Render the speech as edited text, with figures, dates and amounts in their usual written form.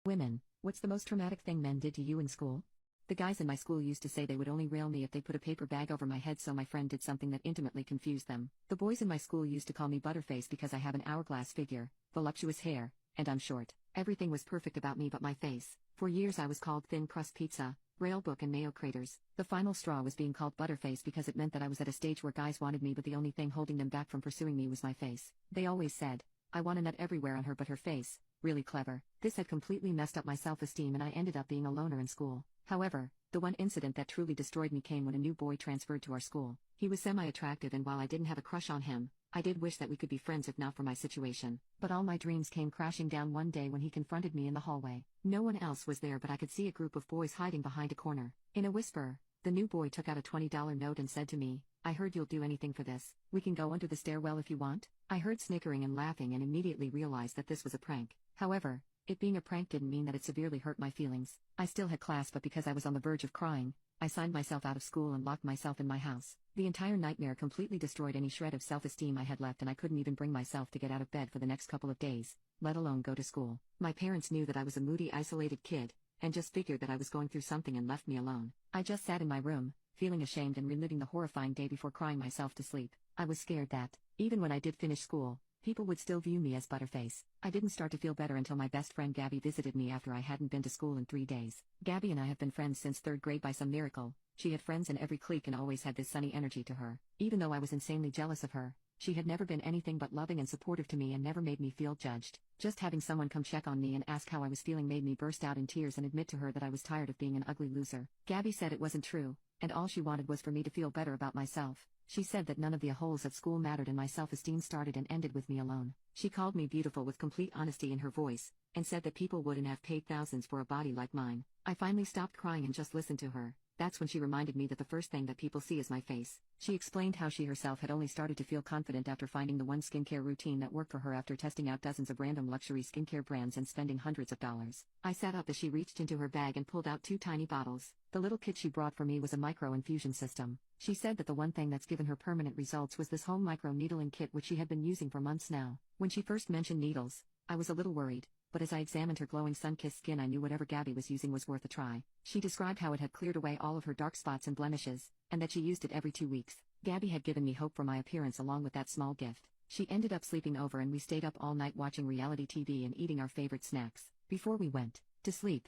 Women, what's the most traumatic thing men did to you in school? The guys in my school used to say they would only rail me if they put a paper bag over my head, so my friend did something that intimately confused them. The boys in my school used to call me Butterface because I have an hourglass figure, voluptuous hair, and I'm short. Everything was perfect about me but my face. For years I was called Thin Crust Pizza, Railbook and Mayo Craters. The final straw was being called Butterface because it meant that I was at a stage where guys wanted me but the only thing holding them back from pursuing me was my face. They always said, I want a nut everywhere on her but her face. Really clever. This had completely messed up my self-esteem and I ended up being a loner in school. However, the one incident that truly destroyed me came when a new boy transferred to our school. He was semi-attractive and while I didn't have a crush on him, I did wish that we could be friends if not for my situation. But all my dreams came crashing down one day when he confronted me in the hallway. No one else was there but I could see a group of boys hiding behind a corner. In a whisper, the new boy took out a $20 note and said to me, I heard you'll do anything for this. We can go under the stairwell if you want. I heard snickering and laughing and immediately realized that this was a prank. However, it being a prank didn't mean that it severely hurt my feelings. I still had class but because I was on the verge of crying, I signed myself out of school and locked myself in my house. The entire nightmare completely destroyed any shred of self-esteem I had left and I couldn't even bring myself to get out of bed for the next couple of days, let alone go to school. My parents knew that I was a moody, isolated kid, and just figured that I was going through something and left me alone. I just sat in my room, feeling ashamed and reliving the horrifying day before crying myself to sleep. I was scared that, even when I did finish school, people would still view me as Butterface. I didn't start to feel better until my best friend Gabby visited me after I hadn't been to school in 3 days. Gabby and I have been friends since 3rd grade by some miracle. She had friends in every clique and always had this sunny energy to her. Even though I was insanely jealous of her, she had never been anything but loving and supportive to me and never made me feel judged. Just having someone come check on me and ask how I was feeling made me burst out in tears and admit to her that I was tired of being an ugly loser. Gabby said it wasn't true, and all she wanted was for me to feel better about myself. She said that none of the holes at school mattered and my self-esteem started and ended with me alone. She called me beautiful with complete honesty in her voice, and said that people wouldn't have paid thousands for a body like mine. I finally stopped crying and just listened to her. That's when she reminded me that the first thing that people see is my face. She explained how she herself had only started to feel confident after finding the one skincare routine that worked for her after testing out dozens of random luxury skincare brands and spending hundreds of dollars. I sat up as she reached into her bag and pulled out 2 tiny bottles. The little kit she brought for me was a micro-infusion system. She said that the one thing that's given her permanent results was this home micro-needling kit which she had been using for months now. When she first mentioned needles, I was a little worried. But as I examined her glowing sun-kissed skin I knew whatever Gabby was using was worth a try. She described how it had cleared away all of her dark spots and blemishes, and that she used it every 2 weeks. Gabby had given me hope for my appearance along with that small gift. She ended up sleeping over and we stayed up all night watching reality TV and eating our favorite snacks. Before we went to sleep,